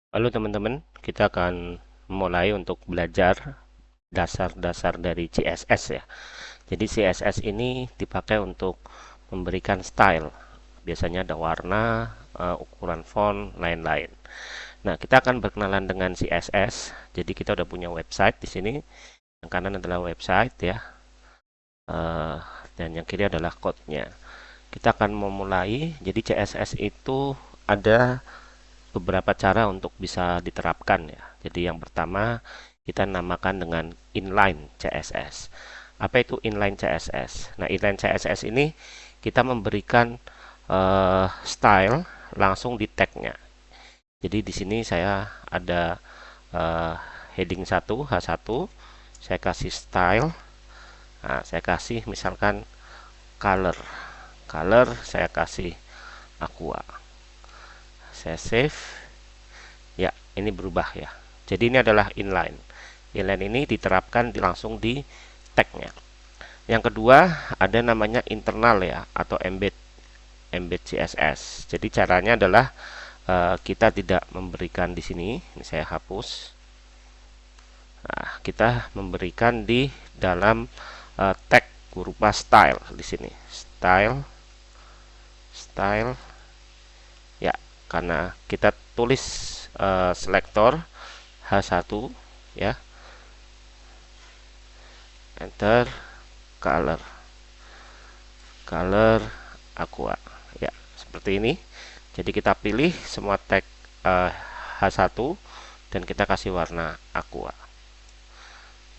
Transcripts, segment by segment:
Halo teman-teman, kita akan mulai untuk belajar dasar-dasar dari CSS ya. Jadi CSS ini dipakai untuk memberikan style. Biasanya ada warna, ukuran font, lain-lain. Nah, kita akan berkenalan dengan CSS. Jadi kita udah punya website di sini. Yang kanan adalah website ya, eh, dan yang kiri adalah code-nya. Kita akan memulai. Jadi CSS itu ada beberapa cara untuk bisa diterapkan ya. Jadi yang pertama kita namakan dengan inline CSS. Apa itu inline CSS? Nah, inline CSS ini kita memberikan style langsung di tagnya. Jadi di sini saya ada uh, heading 1 H1, saya kasih style. Nah, saya kasih misalkan color. Color saya kasih aqua. Saya save. Ya, ini berubah ya. Jadi ini adalah inline. Inline ini diterapkan langsung di tagnya. Yang kedua, ada namanya internal ya, atau embed CSS. Jadi caranya adalah kita tidak memberikan di sini. Ini saya hapus. Nah, kita memberikan di dalam tag berupa style di sini. Style, style. Ya, karena kita tulis selektor H1 ya, enter, color, color aqua ya, seperti ini. Jadi kita pilih semua tag H1 dan kita kasih warna aqua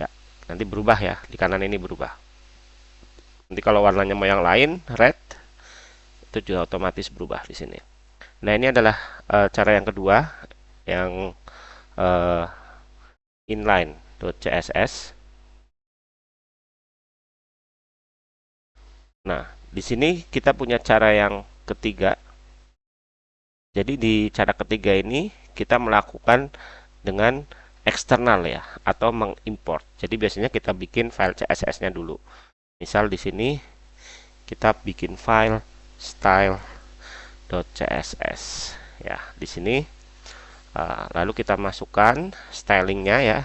ya. Nanti berubah ya, di kanan ini berubah. Nanti kalau warnanya mau yang lain, red, itu juga otomatis berubah di sini. Nah, ini adalah cara yang kedua, yang uh, inline.css. Nah, di sini kita punya cara yang ketiga. Jadi di cara ketiga ini kita melakukan dengan eksternal ya, atau mengimport. Jadi biasanya kita bikin file CSS-nya dulu. Misal di sini kita bikin file style.css ya. Di sini lalu kita masukkan stylingnya ya.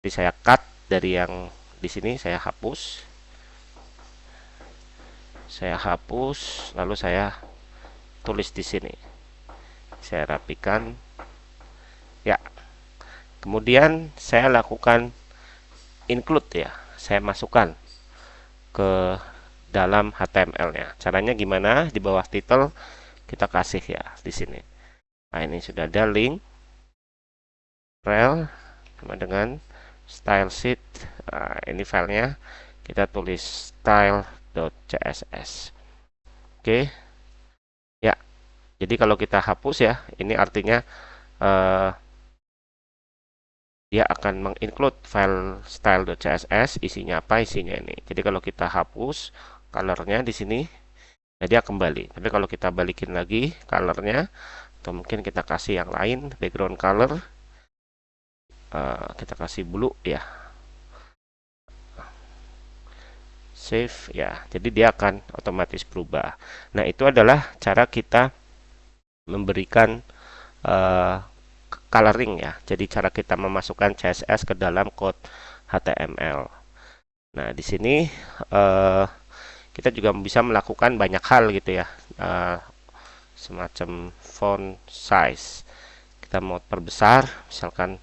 Jadi saya cut dari yang di sini, saya hapus. Saya hapus, lalu saya tulis di sini. Saya rapikan. Ya. Kemudian saya lakukan include ya. Saya masukkan ke dalam HTML-nya. Caranya gimana? Di bawah title kita kasih ya di sini. Nah, ini sudah ada link rel sama dengan style sheet. Nah, ini filenya kita tulis style.css. Oke. Ya. Jadi kalau kita hapus ya, ini artinya eh, dia akan menginclude file style.css, isinya apa? Isinya ini. Jadi kalau kita hapus colornya di sini, nah dia kembali. Tapi kalau kita balikin lagi colornya, atau mungkin kita kasih yang lain, background color, kita kasih blue ya, save ya. Jadi dia akan otomatis berubah. Nah, itu adalah cara kita memberikan uh, coloring ya. Jadi cara kita memasukkan CSS ke dalam code HTML. Nah, di sini uh, kita juga bisa melakukan banyak hal gitu ya, semacam font size. Kita mau perbesar, misalkan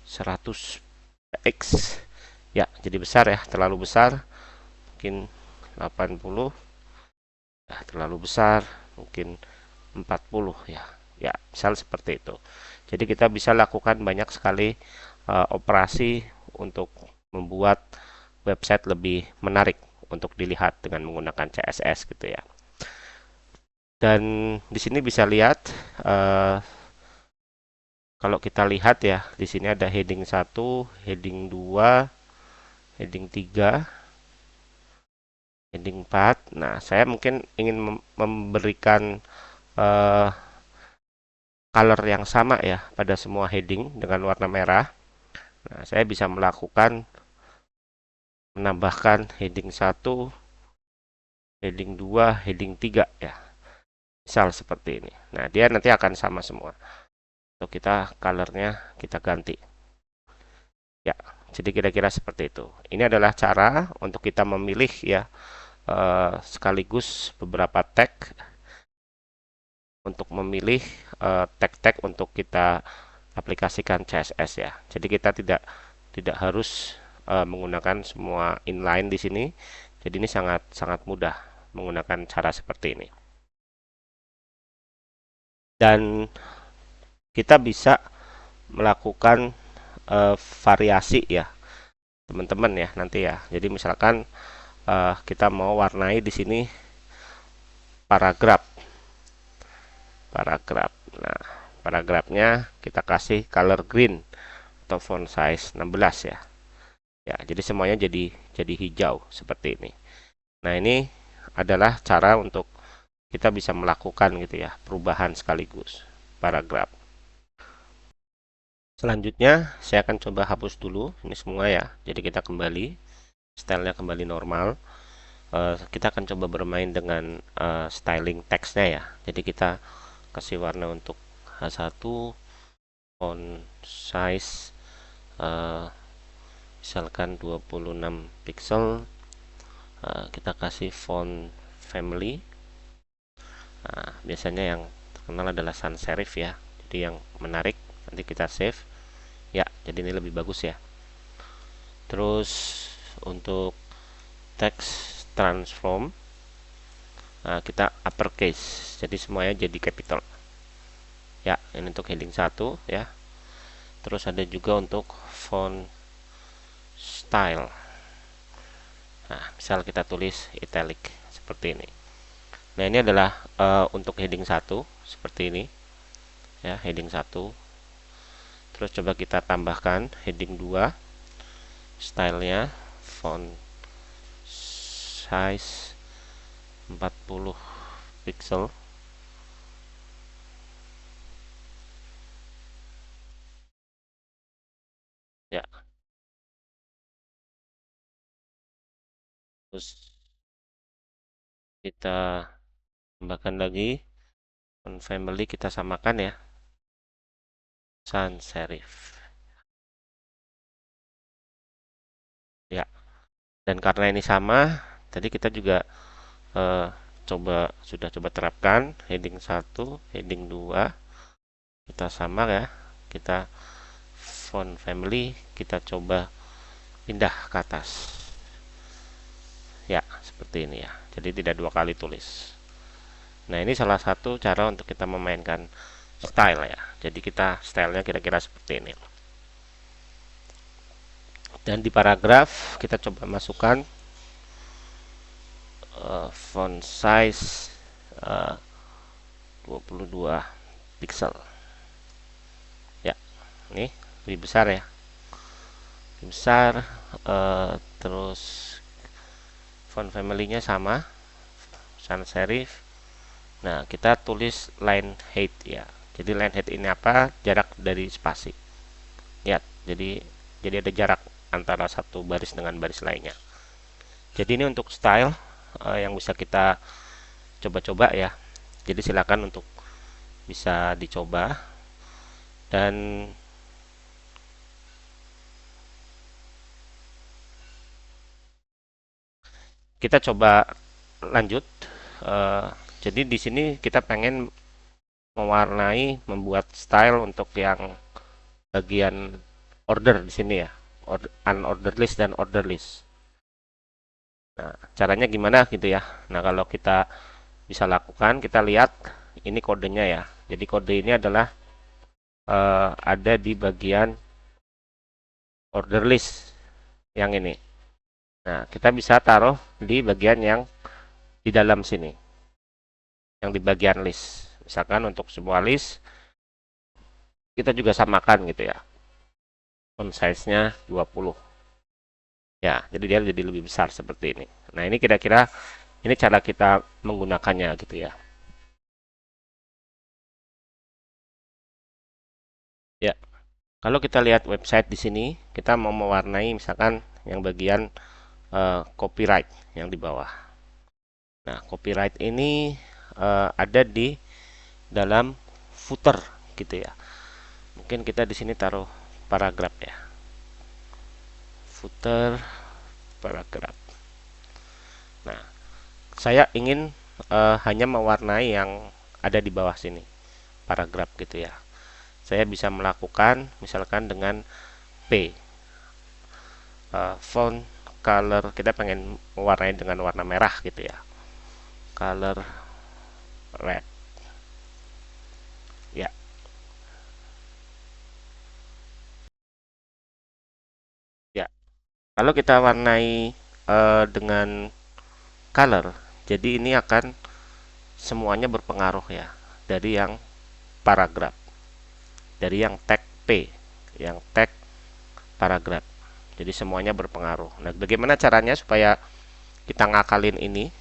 100x ya, jadi besar ya, terlalu besar mungkin 80 ya, terlalu besar mungkin 40 ya. Ya, misal seperti itu. Jadi kita bisa lakukan banyak sekali operasi untuk membuat website lebih menarik untuk dilihat dengan menggunakan CSS gitu ya. Dan di sini bisa lihat kalau kita lihat ya, di sini ada heading 1, heading 2, heading 3, heading 4. Nah, saya mungkin ingin memberikan uh, color yang sama ya pada semua heading dengan warna merah. Nah, saya bisa melakukan menambahkan heading 1, heading 2, heading 3 ya. Misal seperti ini. Nah, dia nanti akan sama semua. Untuk kita colornya kita ganti. Ya, jadi kira-kira seperti itu. Ini adalah cara untuk kita memilih ya sekaligus beberapa tag untuk memilih tag-tag untuk kita aplikasikan CSS ya. Jadi kita tidak harus menggunakan semua inline di sini. Jadi ini sangat sangat mudah menggunakan cara seperti ini. Dan kita bisa melakukan variasi ya, teman-teman ya nanti ya. Jadi misalkan kita mau warnai di sini paragraf. Nah, paragrafnya kita kasih color green atau font size 16 ya. Ya, jadi semuanya jadi hijau seperti ini. Nah, ini adalah cara untuk kita bisa melakukan gitu ya, perubahan sekaligus paragraf. Selanjutnya, saya akan coba hapus dulu ini semua ya. Jadi kita kembali, stylenya kembali normal. Kita akan coba bermain dengan styling teksnya ya. Jadi kita kasih warna untuk H1, font size misalkan 26 pixel. Kita kasih font family. Nah, biasanya yang terkenal adalah sans serif ya, jadi yang menarik. Nanti kita save ya, jadi ini lebih bagus ya. Terus untuk text transform, kita uppercase, jadi semuanya jadi capital ya. Ini untuk heading 1 ya. Terus ada juga untuk font style. Nah, misal kita tulis italic seperti ini. Nah, ini adalah untuk heading 1 seperti ini ya, heading 1. Terus coba kita tambahkan heading 2, stylenya font size 40 pixel ya. Terus kita tambahkan lagi font family, kita samakan ya, sans serif ya. Dan karena ini sama, tadi kita juga sudah coba terapkan heading 1, heading 2 kita sama ya. Kita font family kita coba pindah ke atas ya, seperti ini ya. Jadi tidak dua kali tulis. Nah, ini salah satu cara untuk kita memainkan style ya. Jadi kita stylenya kira-kira seperti ini. Dan di paragraf kita coba masukkan font size 22 pixel ya. Ini lebih besar ya, lebih besar. Terus font family-nya sama, sans serif. Nah, kita tulis line height ya. Jadi line height ini apa? Jarak dari spasi ya. Jadi ada jarak antara satu baris dengan baris lainnya. Jadi ini untuk style yang bisa kita coba-coba ya. Jadi silakan untuk bisa dicoba. Dan kita coba lanjut. Jadi di sini kita pengen mewarnai, membuat style untuk yang bagian order di sini ya, unordered list dan order list. Nah, caranya gimana gitu ya. Nah, kalau kita bisa lakukan, kita lihat ini kodenya ya. Jadi kode ini adalah ada di bagian order list yang ini. Nah, kita bisa taruh di bagian yang di dalam sini, yang di bagian list. Misalkan untuk semua list kita juga samakan gitu ya, font size-nya 20 ya, jadi dia jadi lebih besar seperti ini. Nah, ini kira-kira ini cara kita menggunakannya gitu ya. Ya, kalau kita lihat website di sini, kita mau mewarnai misalkan yang bagian copyright yang di bawah. Nah, copyright ini ada di dalam footer gitu ya. Mungkin kita di sini taruh paragraf ya, footer paragraf. Nah, saya ingin hanya mewarnai yang ada di bawah sini, paragraf gitu ya. Saya bisa melakukan misalkan dengan P, font color, kita pengen mewarnai dengan warna merah gitu ya, color red ya. Ya, kalau kita warnai dengan color, jadi ini akan semuanya berpengaruh ya, dari yang paragraf, dari yang tag P, yang tag paragraf. Jadi semuanya berpengaruh. Nah, bagaimana caranya supaya kita ngakalin ini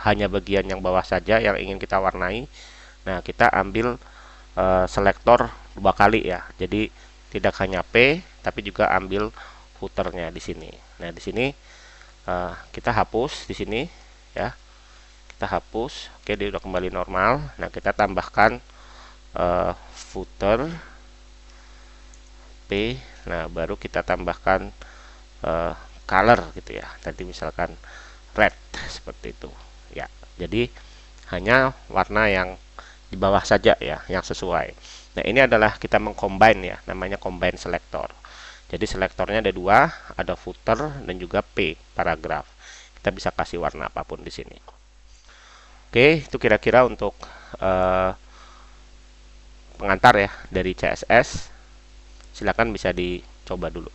hanya bagian yang bawah saja yang ingin kita warnai? Nah, kita ambil selektor dua kali ya. Jadi tidak hanya P, tapi juga ambil footernya di sini. Nah, di sini kita hapus di sini ya. Kita hapus. Oke, dia udah kembali normal. Nah, kita tambahkan footer P. Nah, baru kita tambahkan color gitu ya. Tadi misalkan red seperti itu ya. Jadi hanya warna yang di bawah saja ya yang sesuai. Nah, ini adalah kita mengcombine ya, namanya combine selector. Jadi selektornya ada dua, ada footer dan juga P, paragraf. Kita bisa kasih warna apapun di sini. Oke, itu kira-kira untuk pengantar ya dari CSS. Silakan bisa dicoba dulu.